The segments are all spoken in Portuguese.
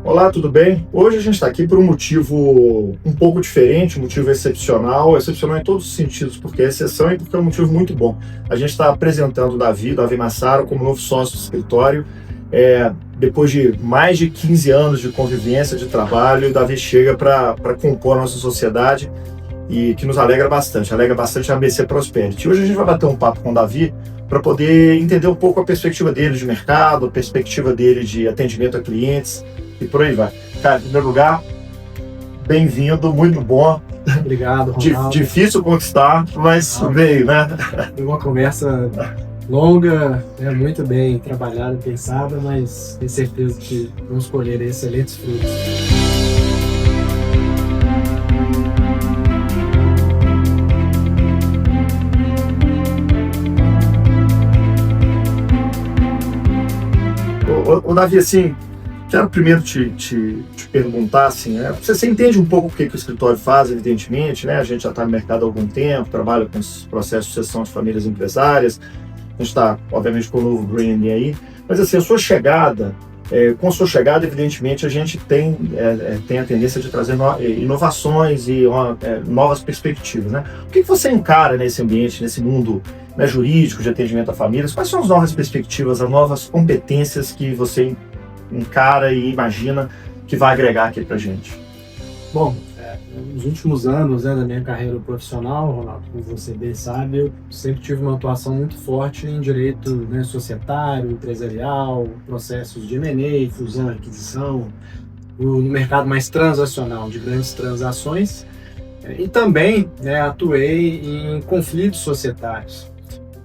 Olá, tudo bem? Hoje a gente está aqui por um motivo um pouco diferente, um motivo excepcional em todos os sentidos, porque é exceção e porque é um motivo muito bom. A gente está apresentando o Davi Massaro, como novo sócio do escritório. Depois de mais de 15 anos de convivência, de trabalho, o Davi chega para compor a nossa sociedade e que nos alegra bastante a ABC Prosperity. Hoje a gente vai bater um papo com o Davi para poder entender um pouco a perspectiva dele de mercado, a perspectiva dele de atendimento a clientes, e por aí vai. Cara, em primeiro lugar, bem-vindo, muito bom. Obrigado, Ronaldo. Difícil conquistar, mas veio, né? Foi uma conversa longa, muito bem trabalhada, pensada, mas tenho certeza que vamos colher excelentes frutos. Ô Davi, assim, quero primeiro te perguntar, assim, você entende um pouco o que o escritório faz, evidentemente, né? A gente já está no mercado há algum tempo, trabalha com os processos de sucessão de famílias empresárias, a gente está, obviamente, com o novo branding aí, mas assim, com a sua chegada, evidentemente, a gente tem a tendência de trazer inovações e novas perspectivas, né? O que você encara nesse ambiente, nesse mundo, né, jurídico de atendimento a famílias? Quais são as novas perspectivas, as novas competências que você encara e imagina que vai agregar aqui pra gente? Bom, nos últimos anos da minha carreira profissional, Ronaldo, como você bem sabe, eu sempre tive uma atuação muito forte em direito societário, empresarial, processos de M&A, fusão, aquisição, no mercado mais transacional, de grandes transações, e também atuei em conflitos societários.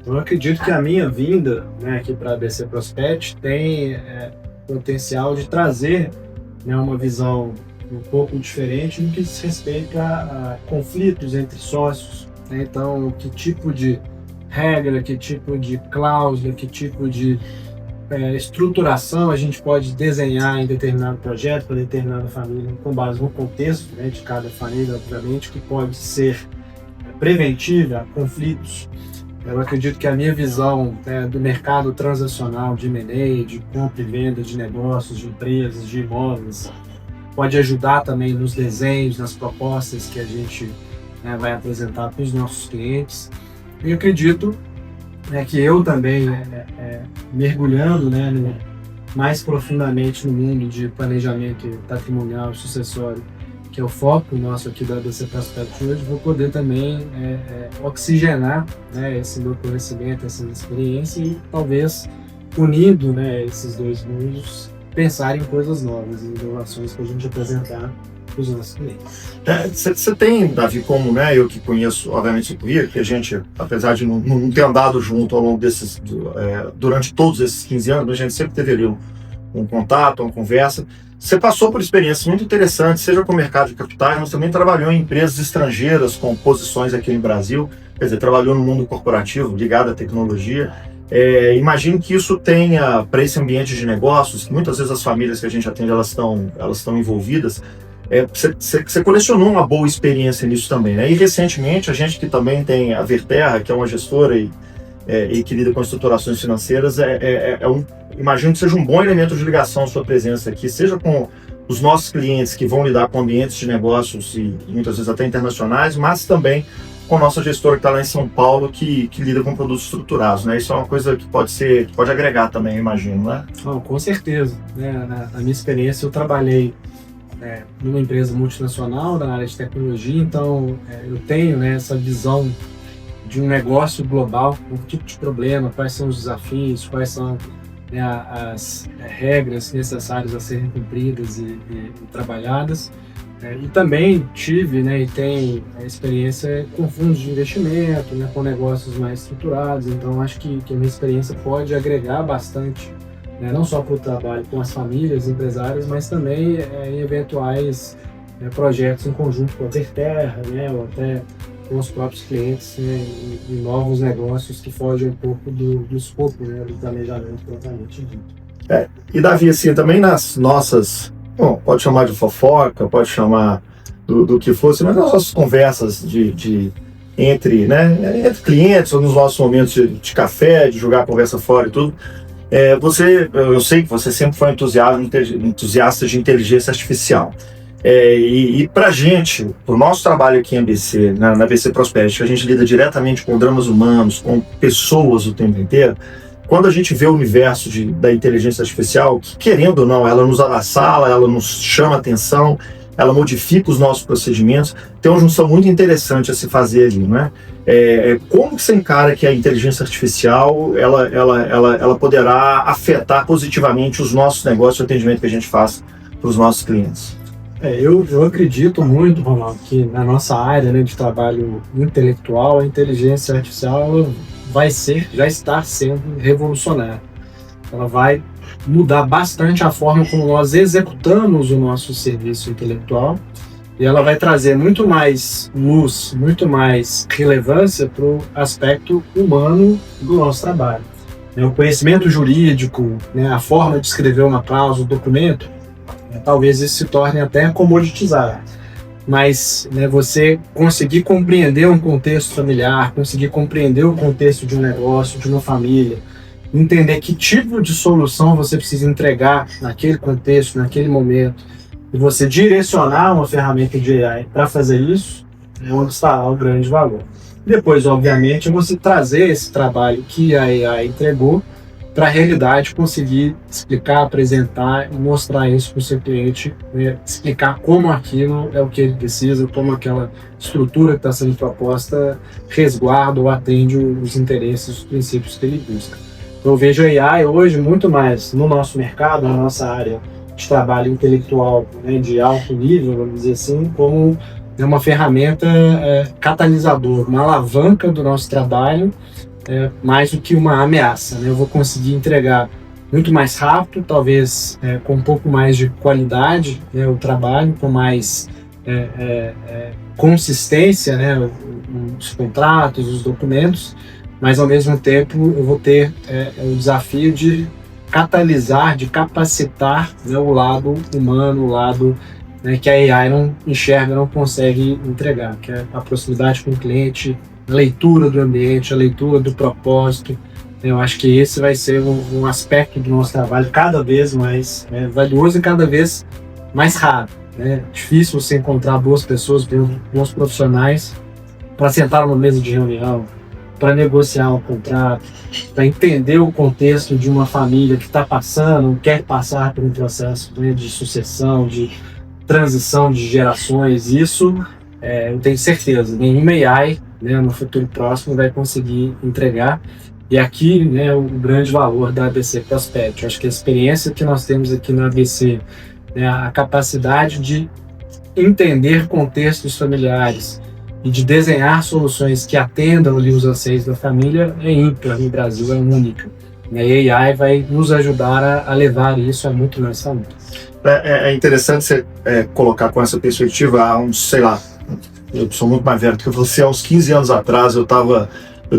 Então, eu acredito que a minha vinda aqui para a ABC Prosperity tem potencial de trazer uma visão um pouco diferente no que diz respeito a conflitos entre sócios. Então, que tipo de regra, que tipo de cláusula, que tipo de estruturação a gente pode desenhar em determinado projeto para determinada família, com base no contexto de cada família, obviamente, que pode ser preventiva a conflitos. Eu acredito que a minha visão do mercado transacional de M&A, de compra e venda de negócios, de empresas, de imóveis, pode ajudar também nos desenhos, nas propostas que a gente vai apresentar para os nossos clientes. E acredito que eu também, mergulhando mais profundamente no mundo de planejamento patrimonial e sucessório, que é o foco nosso aqui da ABC Prosperity hoje, vou poder também oxigenar esse meu conhecimento, essa minha experiência e talvez unindo esses dois mundos, pensar em coisas novas, em inovações para a gente apresentar para os nossos clientes. Você tem, Davi, como eu que conheço, obviamente, que a gente, apesar de não ter andado junto ao longo durante todos esses 15 anos, a gente sempre teve ali um contato, uma conversa. Você passou por experiências muito interessantes, seja com o mercado de capitais, mas também trabalhou em empresas estrangeiras com posições aqui no Brasil, quer dizer, trabalhou no mundo corporativo, ligado à tecnologia. Imagino que isso tenha, para esse ambiente de negócios, muitas vezes as famílias que a gente atende, elas estão envolvidas, você colecionou uma boa experiência nisso também, né? E recentemente, a gente que também tem a Verterra, que é uma gestora e que lida com estruturações financeiras, imagino que seja um bom elemento de ligação a sua presença aqui, seja com os nossos clientes que vão lidar com ambientes de negócios e muitas vezes até internacionais, mas também com a nossa gestora que está lá em São Paulo, que lida com produtos estruturados, né? Isso é uma coisa que pode agregar também, eu imagino, né? Com certeza. Na minha experiência, eu trabalhei numa empresa multinacional na área de tecnologia, então eu tenho essa visão de um negócio global, um tipo de problema, quais são os desafios, quais são as regras necessárias a serem cumpridas e trabalhadas. E também tive e tenho experiência com fundos de investimento, com negócios mais estruturados, então acho que a minha experiência pode agregar bastante, não só para o trabalho com as famílias empresárias, mas também em eventuais projetos em conjunto com a Verterra, ou até com os próprios clientes em novos negócios que fogem um pouco do escopo do planejamento propriamente dito. E Davi, assim, também nas nossas, pode chamar de fofoca, pode chamar do que fosse, mas nas nossas conversas entre clientes, ou nos nossos momentos de café, de jogar a conversa fora e tudo, Eu sei que você sempre foi entusiasta de inteligência artificial. E para a gente, o nosso trabalho aqui em ABC, na ABC Prosperity, a gente lida diretamente com dramas humanos, com pessoas o tempo inteiro. Quando a gente vê o universo da inteligência artificial, que, querendo ou não, ela nos avassala, ela nos chama atenção, ela modifica os nossos procedimentos, tem uma junção muito interessante a se fazer ali, não é? Como que você encara que a inteligência artificial ela poderá afetar positivamente os nossos negócios, o atendimento que a gente faz para os nossos clientes? Eu acredito muito, Ronaldo, que na nossa área, né, de trabalho intelectual, a inteligência artificial ela já está sendo revolucionária. Ela vai mudar bastante a forma como nós executamos o nosso serviço intelectual e ela vai trazer muito mais luz, muito mais relevância para o aspecto humano do nosso trabalho. O conhecimento jurídico, né, a forma de escrever uma cláusula, um documento, talvez isso se torne até comoditizado. Mas, né, você conseguir compreender um contexto familiar, conseguir compreender o contexto de um negócio, de uma família, entender que tipo de solução você precisa entregar naquele contexto, naquele momento, e você direcionar uma ferramenta de AI para fazer isso, é onde está o grande valor. Depois, obviamente, você trazer esse trabalho que a AI entregou para a realidade, conseguir explicar, apresentar e mostrar isso para o seu cliente, né? Explicar como aquilo é o que ele precisa, como aquela estrutura que está sendo proposta resguarda ou atende os interesses, os princípios que ele busca. Eu vejo a AI hoje muito mais no nosso mercado, na nossa área de trabalho intelectual, né, de alto nível, vamos dizer assim, como uma ferramenta catalisadora, uma alavanca do nosso trabalho, mais do que uma ameaça, né? Eu vou conseguir entregar muito mais rápido, talvez com um pouco mais de qualidade, né, o trabalho, com mais consistência, né, os contratos, os documentos, mas ao mesmo tempo eu vou ter o desafio de catalisar, de capacitar, né, o lado humano, o lado, né, que a AI não enxerga, não consegue entregar, que é a proximidade com o cliente, a leitura do ambiente, a leitura do propósito. Eu acho que esse vai ser um aspecto do nosso trabalho cada vez mais valioso e cada vez mais raro. É difícil você encontrar boas pessoas, bons profissionais para sentar numa mesa de reunião, para negociar um contrato, para entender o contexto de uma família que está passando, quer passar por um processo, né, de sucessão, de transição de gerações. Isso eu tenho certeza, nenhuma AI, né, no futuro próximo vai conseguir entregar. E aqui, né, o grande valor da ABC Prosperity. Acho que a experiência que nós temos aqui na ABC, né, a capacidade de entender contextos familiares e de desenhar soluções que atendam ali os anseios da família é ímpar, no Brasil é única. E a AI vai nos ajudar a levar isso a muito mais família. É interessante você colocar com essa perspectiva há uns, sei lá, eu sou muito mais velho do que você, há uns 15 anos atrás eu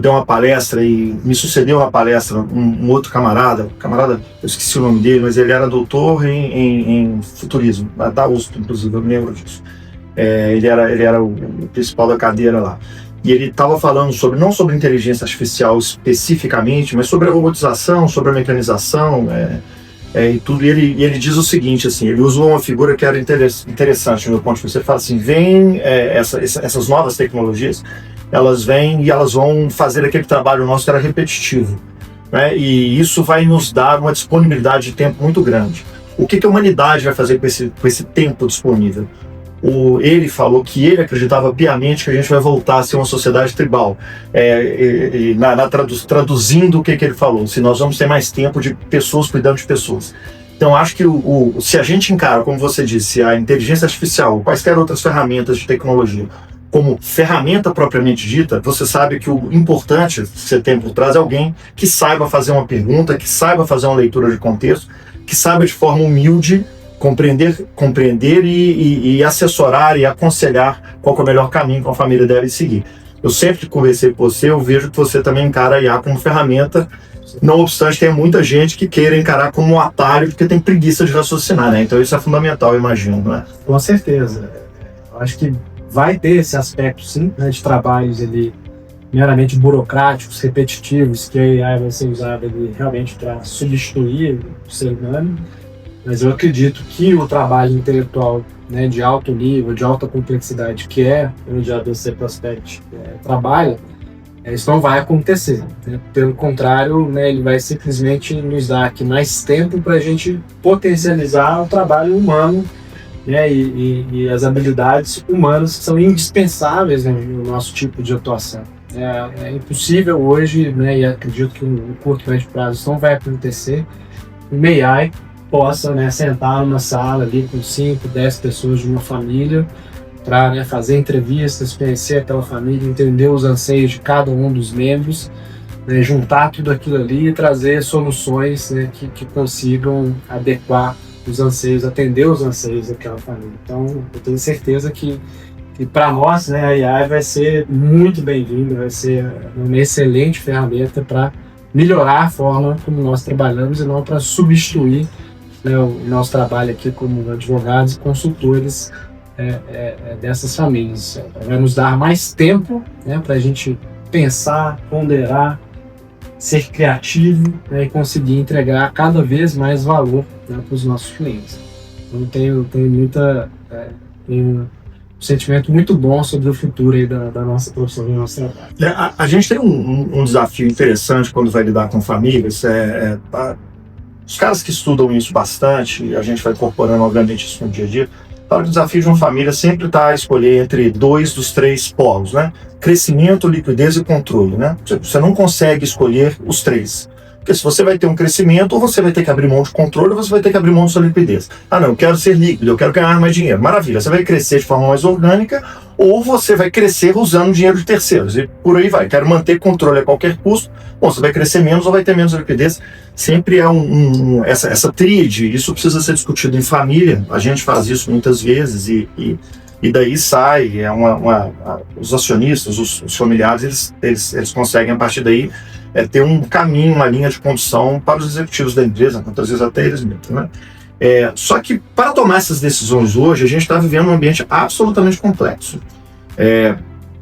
dei uma palestra e me sucedeu uma palestra um outro camarada, eu esqueci o nome dele, mas ele era doutor em futurismo, da USP, inclusive, eu me lembro disso. Ele era o principal da cadeira lá. E ele estava falando não sobre inteligência artificial especificamente, mas sobre a robotização, sobre a mecanização, e tudo. E ele diz o seguinte, assim, ele usou uma figura que era interessante do meu ponto de vista. Ele fala assim, essas novas tecnologias, elas vêm e elas vão fazer aquele trabalho nosso que era repetitivo, né? E isso vai nos dar uma disponibilidade de tempo muito grande. O que a humanidade vai fazer com esse tempo disponível? Ele falou que ele acreditava piamente que a gente vai voltar a ser uma sociedade tribal. Traduzindo o que ele falou, se nós vamos ter mais tempo de pessoas cuidando de pessoas. Então, acho que se a gente encara, como você disse, a inteligência artificial, quaisquer outras ferramentas de tecnologia, como ferramenta propriamente dita, você sabe que o importante que você tem por trás é alguém que saiba fazer uma pergunta, que saiba fazer uma leitura de contexto, que saiba de forma humilde compreender e assessorar e aconselhar qual é o melhor caminho que a família deve seguir. Eu sempre conversei com você, eu vejo que você também encara a IA como ferramenta, não obstante tem muita gente que queira encarar como um atalho porque tem preguiça de raciocinar, né? Então isso é fundamental, eu imagino, né? Com certeza. Eu acho que vai ter esse aspecto, sim, né, de trabalhos ali meramente burocráticos, repetitivos, que a AI vai ser usada ali realmente para substituir o ser humano, mas eu acredito que o trabalho intelectual, né, de alto nível, de alta complexidade, que é onde a DC Prospect trabalha, isso não vai acontecer, né? Pelo contrário, né, ele vai simplesmente nos dar aqui mais tempo para a gente potencializar o trabalho humano, né, e as habilidades humanas que são indispensáveis, né, no nosso tipo de atuação. É impossível hoje, né, e acredito que no curto e médio prazo isso não vai acontecer, uma AI possa, né, sentar numa sala ali com 5, 10 pessoas de uma família para, né, fazer entrevistas, conhecer aquela família, entender os anseios de cada um dos membros, né, juntar tudo aquilo ali e trazer soluções, né, que consigam adequar os anseios, atender os anseios daquela família. Então, eu tenho certeza que para nós, né, a AI vai ser muito bem-vinda, vai ser uma excelente ferramenta para melhorar a forma como nós trabalhamos e não para substituir, né, o nosso trabalho aqui como advogados e consultores dessas famílias. Vai nos dar mais tempo, né, para a gente pensar, ponderar, ser criativo, né, e conseguir entregar cada vez mais valor, né, para os nossos clientes. Então tenho um sentimento muito bom sobre o futuro aí da nossa profissão, do nosso trabalho. A gente tem um desafio interessante quando vai lidar com famílias. Os caras que estudam isso bastante, a gente vai incorporando obviamente isso no dia a dia. O desafio de uma família sempre está a escolher entre 2 dos 3 polos, né? Crescimento, liquidez e controle, né? Você não consegue escolher os 3. Porque se você vai ter um crescimento, ou você vai ter que abrir mão de controle, ou você vai ter que abrir mão de sua liquidez. Ah, não, eu quero ser líquido, eu quero ganhar mais dinheiro. Maravilha, você vai crescer de forma mais orgânica, ou você vai crescer usando dinheiro de terceiros. E por aí vai. Quero manter controle a qualquer custo. Bom, você vai crescer menos ou vai ter menos liquidez. Sempre é essa tríade. Isso precisa ser discutido em família. A gente faz isso muitas vezes e daí sai, os acionistas, os familiares, eles conseguem a partir daí ter um caminho, uma linha de condução para os executivos da empresa, muitas vezes até eles mesmos, né? Só que para tomar essas decisões hoje, a gente está vivendo um ambiente absolutamente complexo.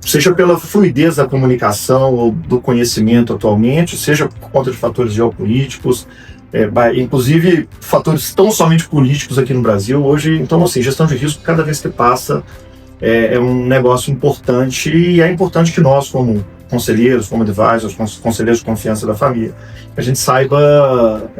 Seja pela fluidez da comunicação ou do conhecimento atualmente, seja por conta de fatores geopolíticos, inclusive fatores tão somente políticos aqui no Brasil hoje. Então, assim, gestão de risco, cada vez que passa, é um negócio importante, e é importante que nós, como conselheiros, como advisors, conselheiros de confiança da família, a gente saiba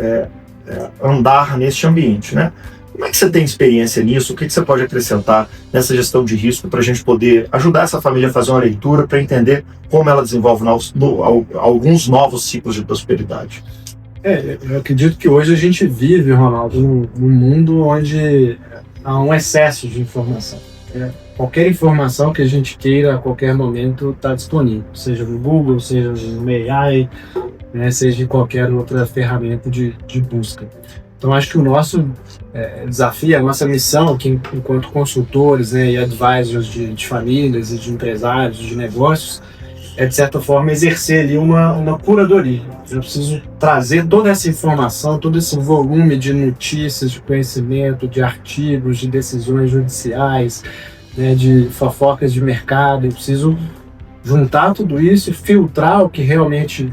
andar neste ambiente, né? Como é que você tem experiência nisso? O que você pode acrescentar nessa gestão de risco para a gente poder ajudar essa família a fazer uma leitura para entender como ela desenvolve alguns novos ciclos de prosperidade? Eu acredito que hoje a gente vive, Ronaldo, num mundo onde há um excesso de informação. Qualquer informação que a gente queira a qualquer momento está disponível, seja no Google, seja no AI, né, seja em qualquer outra ferramenta de busca. Então, acho que o nosso desafio, a nossa missão aqui enquanto consultores, né, e advisors de famílias e de empresários, de negócios, é, de certa forma, exercer ali uma curadoria. Eu preciso trazer toda essa informação, todo esse volume de notícias, de conhecimento, de artigos, de decisões judiciais, né, de fofocas de mercado. Eu preciso juntar tudo isso e filtrar o que realmente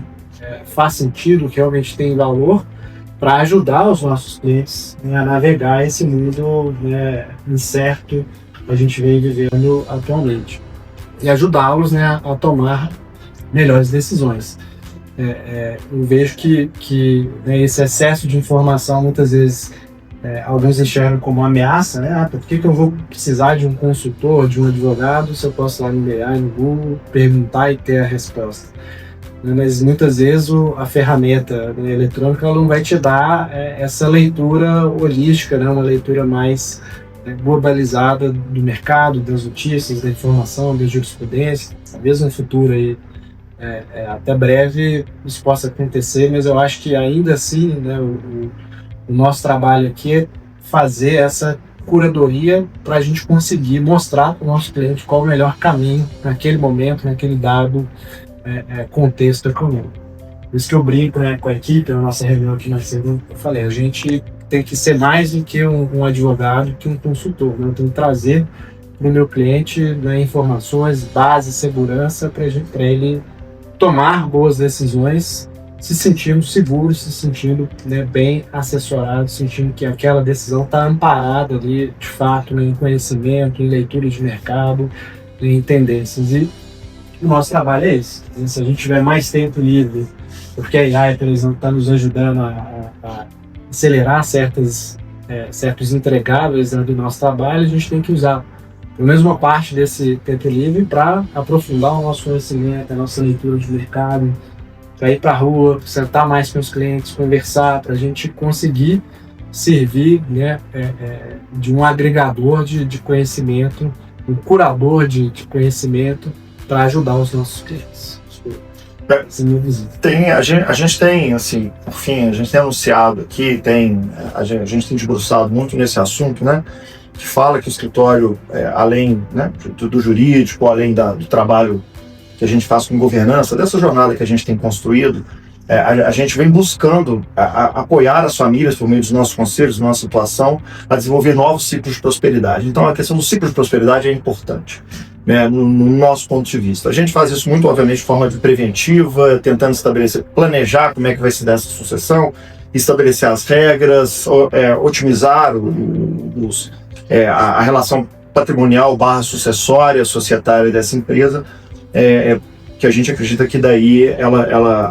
faz sentido, o que realmente tem valor, para ajudar os nossos clientes, né, a navegar esse mundo, né, incerto que a gente vem vivendo atualmente. E ajudá-los, né, a tomar melhores decisões. Eu vejo que né, esse excesso de informação, muitas vezes, alguns enxergam como uma ameaça, né? Por que eu vou precisar de um consultor, de um advogado, se eu posso ir lá no AI, no Google, perguntar e ter a resposta? Mas muitas vezes a ferramenta, né, eletrônica, ela não vai te dar essa leitura holística, né, uma leitura mais globalizada do mercado, das notícias, da informação, da jurisprudência. Talvez no futuro aí, até breve isso possa acontecer, mas eu acho que ainda assim, né, o nosso trabalho aqui é fazer essa curadoria para a gente conseguir mostrar para o nosso cliente qual o melhor caminho naquele momento, naquele dado contexto econômico. Por isso que eu brinco, né, com a equipe, na nossa reunião aqui na segunda, eu falei, a gente tem que ser mais do que um advogado, que um consultor, né? Eu tenho que trazer para o meu cliente, né, informações, base, segurança, para ele tomar boas decisões, se sentindo seguros, se sentindo, né, bem assessorados, sentindo que aquela decisão está amparada ali, de fato, né, em conhecimento, em leitura de mercado, em tendências. E o nosso trabalho é esse. Se a gente tiver mais tempo livre, porque a AI, por exemplo, está nos ajudando a acelerar certos entregáveis, né, do nosso trabalho, a gente tem que usar pelo menos uma parte desse tempo livre para aprofundar o nosso conhecimento, a nossa leitura de mercado, para ir para a rua, sentar mais com os clientes, conversar, para a gente conseguir servir, né, de um agregador de conhecimento, um curador de conhecimento para ajudar os nossos clientes. A gente tem, assim, por fim, a gente tem anunciado aqui, a gente tem debruçado muito nesse assunto, né, que fala que o escritório, além, né, do jurídico, além do trabalho que a gente faz com governança, dessa jornada que a gente tem construído, a gente vem buscando apoiar as famílias por meio dos nossos conselhos, da nossa atuação, a desenvolver novos ciclos de prosperidade. Então a questão do ciclo de prosperidade é importante, né, no nosso ponto de vista. A gente faz isso muito, obviamente, de forma preventiva, tentando planejar como é que vai se dar essa sucessão, estabelecer as regras, otimizar a relação patrimonial / sucessória, societária dessa empresa, que a gente acredita que daí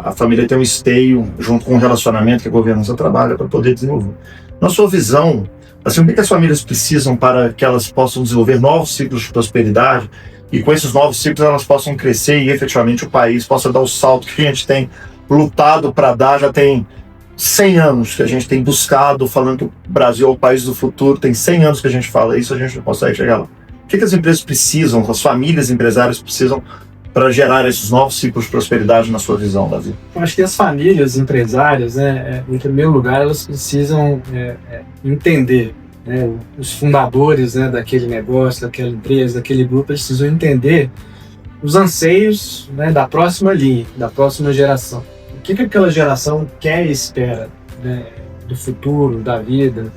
a família tem um esteio junto com o relacionamento que a governança trabalha para poder desenvolver. Na sua visão, assim, o que as famílias precisam para que elas possam desenvolver novos ciclos de prosperidade e com esses novos ciclos elas possam crescer e efetivamente o país possa dar o salto que a gente tem lutado para dar, já tem 100 anos que a gente tem buscado, falando que o Brasil é o país do futuro, tem 100 anos que a gente fala isso, a gente não consegue chegar lá. O que as empresas precisam, as famílias empresárias precisam para gerar esses novos ciclos de prosperidade na sua visão, Davi? Eu acho que as famílias empresárias, né, em primeiro lugar, elas precisam entender, né, os fundadores, né, daquele negócio, daquela empresa, daquele grupo, eles precisam entender os anseios, né, da próxima linha, da próxima geração. O que aquela geração quer e espera, né, do futuro, da vida,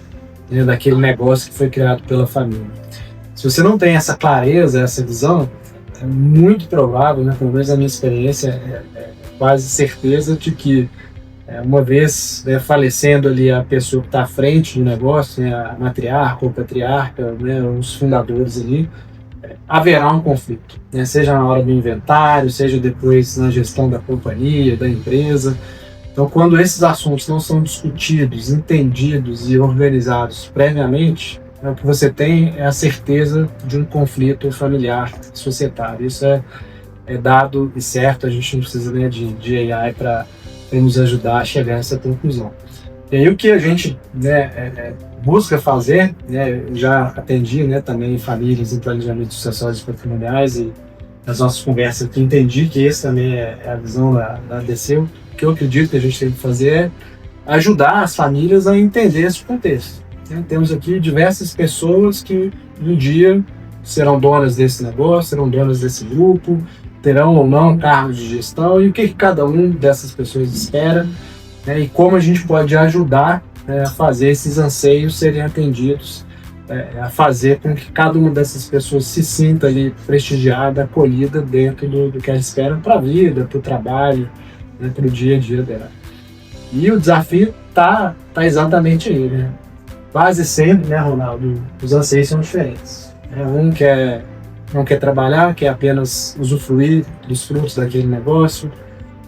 né, daquele negócio que foi criado pela família. Se você não tem essa clareza, essa visão, é muito provável, né, pelo menos na minha experiência, quase certeza de que uma vez, né, falecendo ali a pessoa que está à frente do negócio, né, a matriarca ou patriarca, né, os fundadores ali, haverá um conflito, né, seja na hora do inventário, seja depois na gestão da companhia, da empresa. Então, quando esses assuntos não são discutidos, entendidos e organizados previamente, o que você tem é a certeza de um conflito familiar, societário. Isso é dado e certo, a gente não precisa, né, de AI para nos ajudar a chegar a essa conclusão. E aí o que a gente, né, busca fazer, né, já atendi, né, também famílias em planejamento sucessórios patrimoniais e nas nossas conversas aqui entendi que esse também é a visão da ADC. O que eu acredito que a gente tem que fazer é ajudar as famílias a entender esse contexto. Temos aqui diversas pessoas que um dia serão donas desse negócio, serão donas desse grupo, terão ou não cargos de gestão e o que cada um dessas pessoas espera, né, e como a gente pode ajudar, né, a fazer esses anseios serem atendidos, a fazer com que cada uma dessas pessoas se sinta ali prestigiada, acolhida dentro do que ela espera para a vida, para o trabalho, né, para o dia a dia dela. E o desafio tá exatamente aí, né? Quase sempre, né, Ronaldo, os anseios são diferentes. Um não quer trabalhar, quer apenas usufruir dos frutos daquele negócio.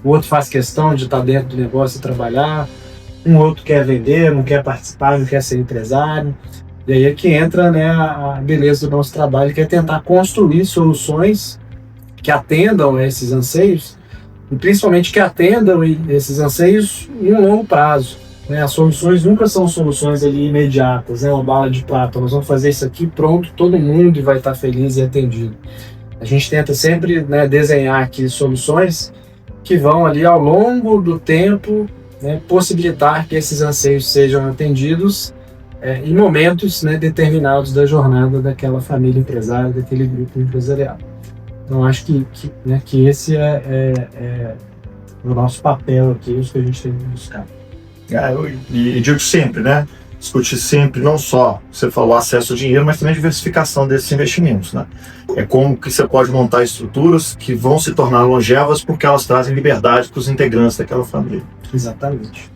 O outro faz questão de estar dentro do negócio e trabalhar. Um outro quer vender, não quer participar, não quer ser empresário. E aí é que entra, né, a beleza do nosso trabalho, que é tentar construir soluções que atendam a esses anseios e principalmente que atendam esses anseios em um longo prazo. As soluções nunca são soluções ali imediatas, né? Uma bala de prata, nós vamos fazer isso aqui, pronto, todo mundo vai estar feliz e atendido. A gente tenta sempre, né, desenhar aqui soluções que vão ali ao longo do tempo, né, possibilitar que esses anseios sejam atendidos em momentos, né, determinados da jornada daquela família empresária, daquele grupo empresarial. Então acho que esse é o nosso papel aqui, isso que a gente tem que buscar. E digo sempre, né? discutir sempre, não só, você falou, acesso ao dinheiro, mas também a diversificação desses investimentos, né? É como que você pode montar estruturas que vão se tornar longevas porque elas trazem liberdade para os integrantes daquela família. Exatamente.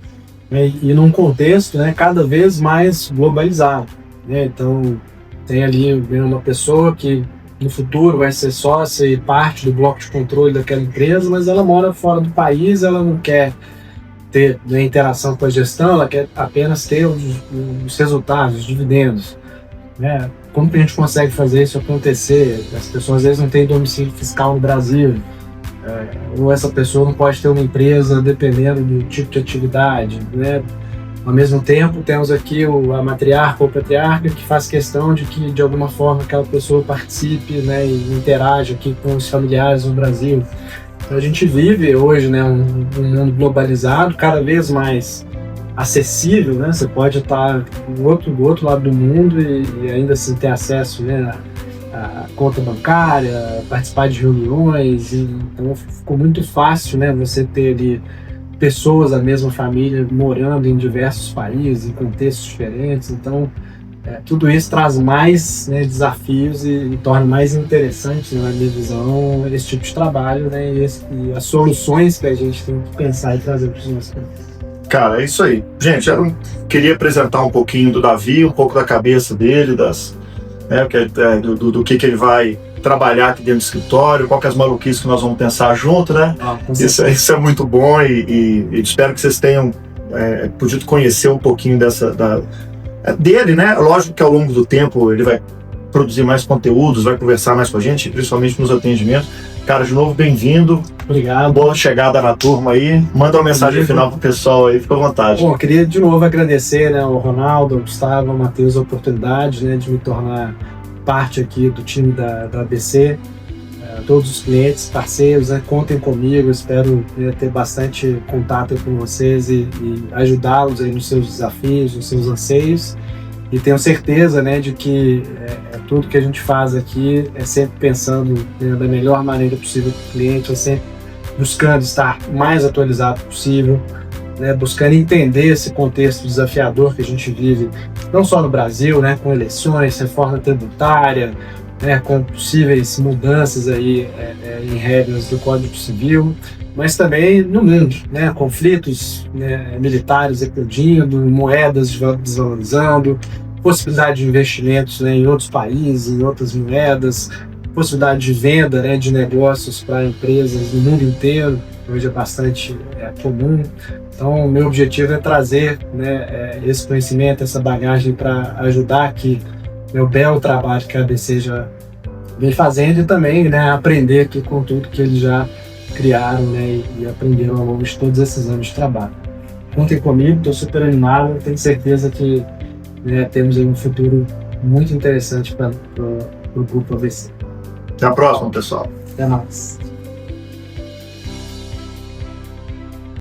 E num contexto, né, cada vez mais globalizado, né? Então, tem ali uma pessoa que no futuro vai ser sócia e parte do bloco de controle daquela empresa, mas ela mora fora do país, ela não quer ter, né, interação com a gestão, ela quer apenas ter os resultados, os dividendos, né? Como que a gente consegue fazer isso acontecer? As pessoas às vezes não têm domicílio fiscal no Brasil, ou essa pessoa não pode ter uma empresa dependendo do tipo de atividade, né? Ao mesmo tempo, temos aqui a matriarca ou patriarca que faz questão de que, de alguma forma, aquela pessoa participe, né, e interaja aqui com os familiares no Brasil. Então, a gente vive hoje, né, um mundo globalizado, cada vez mais acessível, né? Você pode estar do outro lado do mundo e ainda assim ter acesso, né, a conta bancária, participar de reuniões. Então, ficou muito fácil, né, você ter ali pessoas da mesma família morando em diversos países, em contextos diferentes. Então, tudo isso traz mais, né, desafios e torna mais interessante, na minha visão, esse tipo de trabalho, né, e as soluções que a gente tem que pensar e trazer para os nossos clientes. Cara, é isso aí. Gente, queria apresentar um pouquinho do Davi, um pouco da cabeça dele, do que ele vai trabalhar aqui dentro do escritório, qual que é as maluquices que nós vamos pensar junto, né? Isso é muito bom e espero que vocês tenham podido conhecer um pouquinho dele, né? Lógico que ao longo do tempo ele vai produzir mais conteúdos, vai conversar mais com a gente, principalmente nos atendimentos. Cara, de novo, bem-vindo. Obrigado. Boa chegada na turma aí. Manda uma mensagem final pro pessoal aí, fica à vontade. Bom, eu queria de novo agradecer, né, ao Ronaldo, ao Gustavo, ao Matheus a oportunidade, né, de me tornar parte aqui do time da ABC. Todos os clientes, parceiros, né, contem comigo, espero, né, ter bastante contato com vocês e ajudá-los aí nos seus desafios, nos seus anseios. E tenho certeza, né, de que tudo que a gente faz aqui é sempre pensando, né, da melhor maneira possível para o cliente, é sempre buscando estar mais atualizado possível, né, buscando entender esse contexto desafiador que a gente vive, não só no Brasil, né, com eleições, reforma tributária, né, com possíveis mudanças aí, em regras do Código Civil, mas também no mundo, né, conflitos, né, militares eclodindo, moedas desvalorizando, possibilidade de investimentos, né, em outros países, em outras moedas, possibilidade de venda, né, de negócios para empresas no mundo inteiro, hoje é bastante comum. Então, o meu objetivo é trazer, né, esse conhecimento, essa bagagem para ajudar aqui o belo trabalho que a ABC já vem fazendo e também, né, aprender aqui com tudo que eles já criaram, né, e aprenderam ao longo de todos esses anos de trabalho. Contem comigo, estou super animado, tenho certeza que, né, temos aí um futuro muito interessante para o grupo ABC. Até a próxima, pessoal. Até mais.